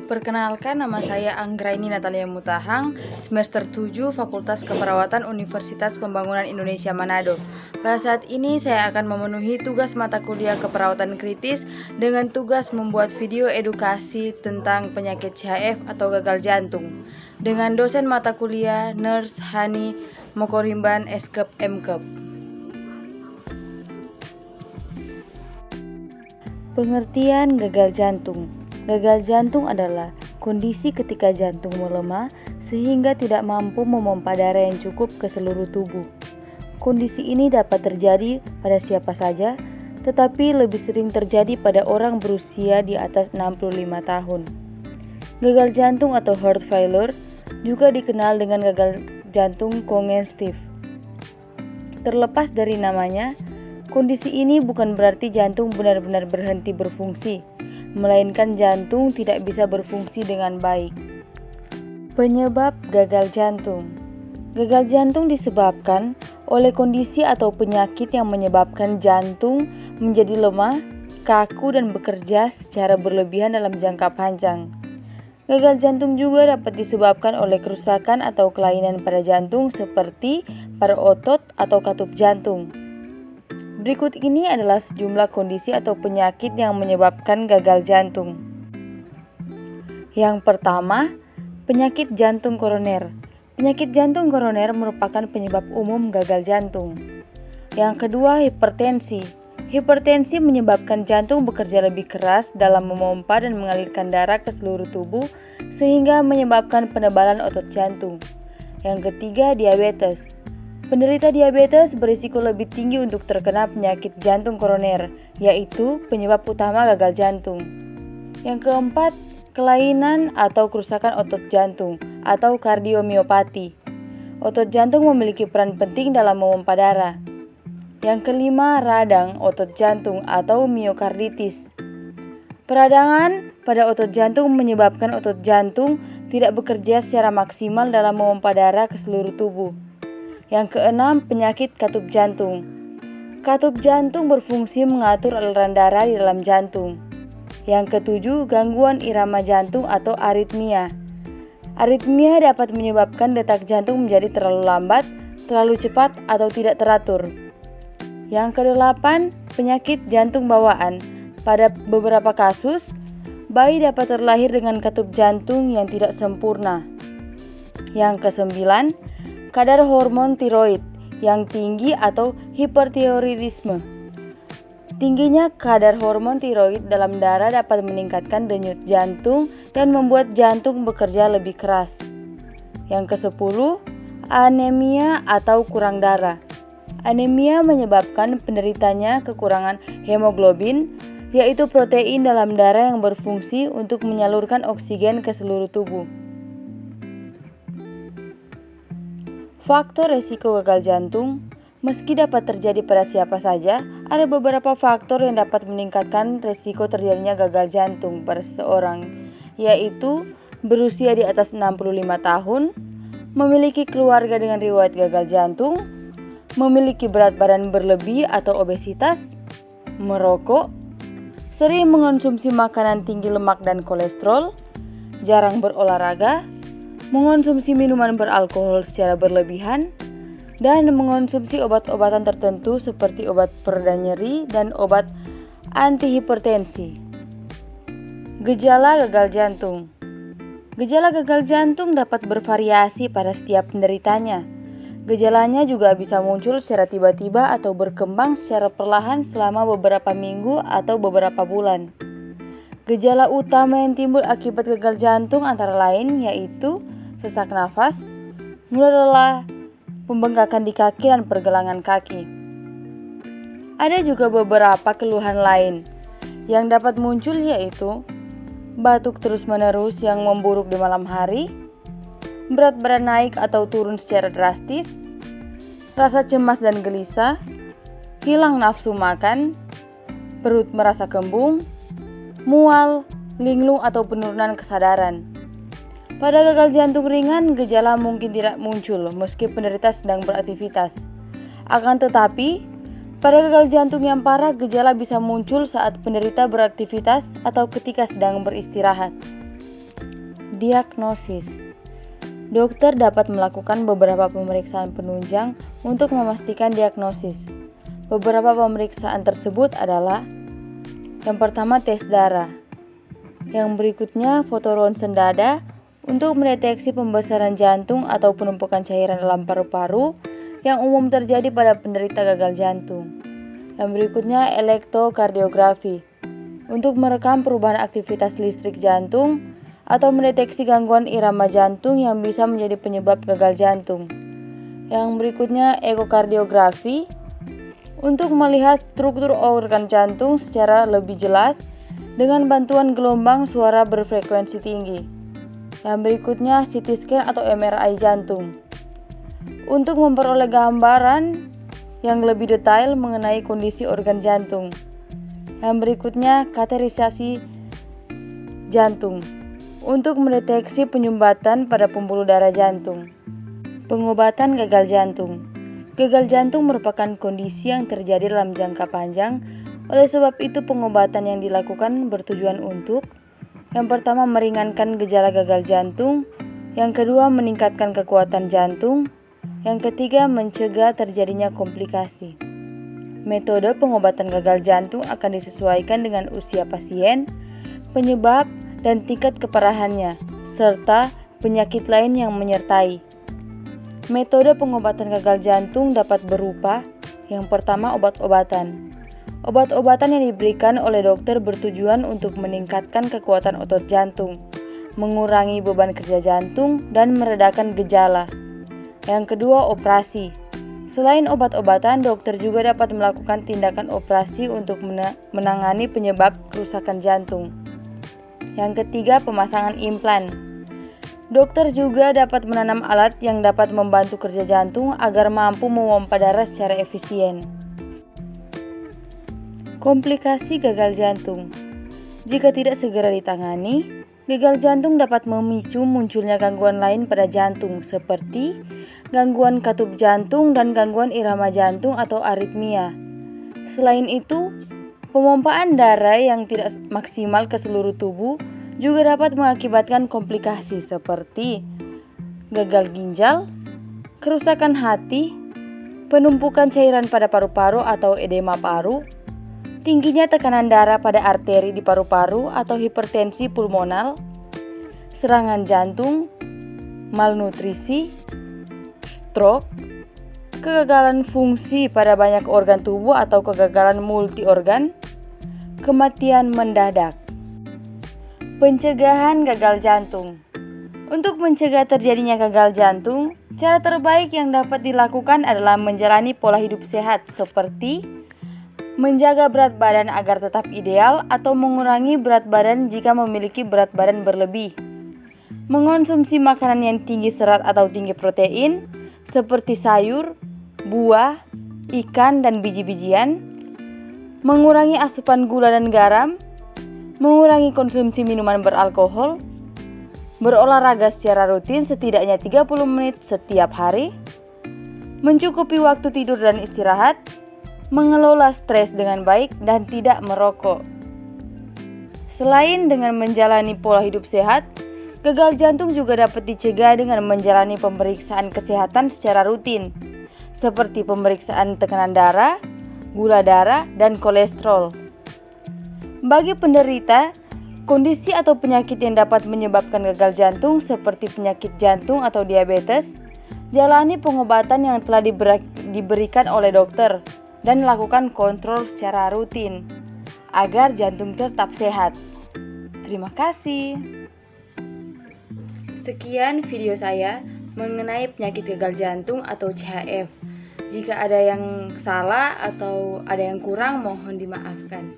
Perkenalkan, nama saya Anggraini Natalia Mutahang, semester 7 Fakultas Keperawatan Universitas Pembangunan Indonesia Manado. Pada saat ini saya akan memenuhi tugas mata kuliah keperawatan kritis dengan tugas membuat video edukasi tentang penyakit CHF atau gagal jantung dengan dosen mata kuliah Nurse Hani Mokorimban Eskep Mkep. Pengertian gagal jantung. Gagal jantung adalah kondisi ketika jantung melemah sehingga tidak mampu memompa darah yang cukup ke seluruh tubuh. Kondisi ini dapat terjadi pada siapa saja, tetapi lebih sering terjadi pada orang berusia di atas 65 tahun. Gagal jantung atau heart failure juga dikenal dengan gagal jantung kongestif. Terlepas dari namanya, kondisi ini bukan berarti jantung benar-benar berhenti berfungsi, melainkan jantung tidak bisa berfungsi dengan baik. Penyebab gagal jantung. Gagal jantung disebabkan oleh kondisi atau penyakit yang menyebabkan jantung menjadi lemah, kaku, dan bekerja secara berlebihan dalam jangka panjang. Gagal jantung juga dapat disebabkan oleh kerusakan atau kelainan pada jantung seperti pada otot atau katup jantung. Berikut ini adalah sejumlah kondisi atau penyakit yang menyebabkan gagal jantung. Yang pertama, penyakit jantung koroner. Penyakit jantung koroner merupakan penyebab umum gagal jantung. Yang kedua, hipertensi. Hipertensi menyebabkan jantung bekerja lebih keras dalam memompa dan mengalirkan darah ke seluruh tubuh sehingga menyebabkan penebalan otot jantung. Yang ketiga, diabetes. Penderita diabetes berisiko lebih tinggi untuk terkena penyakit jantung koroner, yaitu penyebab utama gagal jantung. Yang keempat, kelainan atau kerusakan otot jantung atau kardiomiopati. Otot jantung memiliki peran penting dalam memompa darah. Yang kelima, radang otot jantung atau miokarditis. Peradangan pada otot jantung menyebabkan otot jantung tidak bekerja secara maksimal dalam memompa darah ke seluruh tubuh. Yang keenam, penyakit katup jantung. Katup jantung berfungsi mengatur aliran darah di dalam jantung. Yang ketujuh, gangguan irama jantung atau aritmia. Aritmia dapat menyebabkan detak jantung menjadi terlalu lambat, terlalu cepat, atau tidak teratur. Yang kedelapan, penyakit jantung bawaan. Pada beberapa kasus, bayi dapat terlahir dengan katup jantung yang tidak sempurna. Yang kesembilan, kadar hormon tiroid yang tinggi atau hipertiroidisme. Tingginya kadar hormon tiroid dalam darah dapat meningkatkan denyut jantung dan membuat jantung bekerja lebih keras. Yang kesepuluh, anemia atau kurang darah. Anemia menyebabkan penderitanya kekurangan hemoglobin, yaitu protein dalam darah yang berfungsi untuk menyalurkan oksigen ke seluruh tubuh. Faktor resiko gagal jantung. Meski dapat terjadi pada siapa saja, ada beberapa faktor yang dapat meningkatkan resiko terjadinya gagal jantung pada seseorang, yaitu berusia di atas 65 tahun, memiliki keluarga dengan riwayat gagal jantung, memiliki berat badan berlebih atau obesitas, merokok, sering mengonsumsi makanan tinggi lemak dan kolesterol, jarang berolahraga, mengonsumsi minuman beralkohol secara berlebihan, dan mengonsumsi obat-obatan tertentu seperti obat pereda nyeri dan obat antihipertensi. Gejala gagal jantung. Gejala gagal jantung dapat bervariasi pada setiap penderitanya. Gejalanya juga bisa muncul secara tiba-tiba atau berkembang secara perlahan selama beberapa minggu atau beberapa bulan. Gejala utama yang timbul akibat gagal jantung antara lain yaitu sesak nafas, mulai lelah, pembengkakan di kaki dan pergelangan kaki. Ada juga beberapa keluhan lain yang dapat muncul yaitu batuk terus-menerus yang memburuk di malam hari, berat badan naik atau turun secara drastis, rasa cemas dan gelisah, hilang nafsu makan, perut merasa kembung, mual, linglung atau penurunan kesadaran. Pada gagal jantung ringan, gejala mungkin tidak muncul meski penderita sedang beraktivitas. Akan tetapi, pada gagal jantung yang parah, gejala bisa muncul saat penderita beraktivitas atau ketika sedang beristirahat. Diagnosis. Dokter dapat melakukan beberapa pemeriksaan penunjang untuk memastikan diagnosis. Beberapa pemeriksaan tersebut adalah: yang pertama, tes darah. Yang berikutnya, foto ronsen dada untuk mendeteksi pembesaran jantung atau penumpukan cairan dalam paru-paru yang umum terjadi pada penderita gagal jantung. Yang berikutnya, elektrokardiografi untuk merekam perubahan aktivitas listrik jantung atau mendeteksi gangguan irama jantung yang bisa menjadi penyebab gagal jantung. Yang berikutnya, ekokardiografi untuk melihat struktur organ jantung secara lebih jelas dengan bantuan gelombang suara berfrekuensi tinggi. Yang berikutnya, CT scan atau MRI jantung untuk memperoleh gambaran yang lebih detail mengenai kondisi organ jantung. Yang berikutnya, kateterisasi jantung untuk mendeteksi penyumbatan pada pembuluh darah jantung. Pengobatan gagal jantung. Gagal jantung merupakan kondisi yang terjadi dalam jangka panjang. Oleh sebab itu, pengobatan yang dilakukan bertujuan untuk: yang pertama, meringankan gejala gagal jantung. Yang kedua, meningkatkan kekuatan jantung. Yang ketiga, mencegah terjadinya komplikasi. Metode pengobatan gagal jantung akan disesuaikan dengan usia pasien, penyebab dan tingkat keparahannya, serta penyakit lain yang menyertai. Metode pengobatan gagal jantung dapat berupa: yang pertama, obat-obatan. Obat-obatan yang diberikan oleh dokter bertujuan untuk meningkatkan kekuatan otot jantung, mengurangi beban kerja jantung, dan meredakan gejala. Yang kedua, operasi. Selain obat-obatan, dokter juga dapat melakukan tindakan operasi untuk menangani penyebab kerusakan jantung. Yang ketiga, pemasangan implan. Dokter juga dapat menanam alat yang dapat membantu kerja jantung agar mampu memompa darah secara efisien. Komplikasi gagal jantung. Jika tidak segera ditangani, gagal jantung dapat memicu munculnya gangguan lain pada jantung seperti gangguan katup jantung dan gangguan irama jantung atau aritmia. Selain itu, pemompaan darah yang tidak maksimal ke seluruh tubuh juga dapat mengakibatkan komplikasi seperti gagal ginjal, kerusakan hati, penumpukan cairan pada paru-paru atau edema paru, tingginya tekanan darah pada arteri di paru-paru atau hipertensi pulmonal, serangan jantung, malnutrisi, stroke, kegagalan fungsi pada banyak organ tubuh atau kegagalan multi organ, kematian mendadak. Pencegahan gagal jantung. Untuk mencegah terjadinya gagal jantung, cara terbaik yang dapat dilakukan adalah menjalani pola hidup sehat seperti menjaga berat badan agar tetap ideal atau mengurangi berat badan jika memiliki berat badan berlebih. Mengonsumsi makanan yang tinggi serat atau tinggi protein seperti sayur, buah, ikan, dan biji-bijian. Mengurangi asupan gula dan garam. Mengurangi konsumsi minuman beralkohol. Berolahraga secara rutin setidaknya 30 menit setiap hari. Mencukupi waktu tidur dan istirahat. Mengelola stres dengan baik dan tidak merokok. Selain dengan menjalani pola hidup sehat, gagal jantung juga dapat dicegah dengan menjalani pemeriksaan kesehatan secara rutin, seperti pemeriksaan tekanan darah, gula darah, dan kolesterol. Bagi penderita, kondisi atau penyakit yang dapat menyebabkan gagal jantung seperti penyakit jantung atau diabetes, jalani pengobatan yang telah diberikan oleh dokter dan lakukan kontrol secara rutin agar jantung tetap sehat. Terima kasih. Sekian video saya mengenai penyakit gagal jantung atau CHF. Jika ada yang salah atau ada yang kurang, mohon dimaafkan.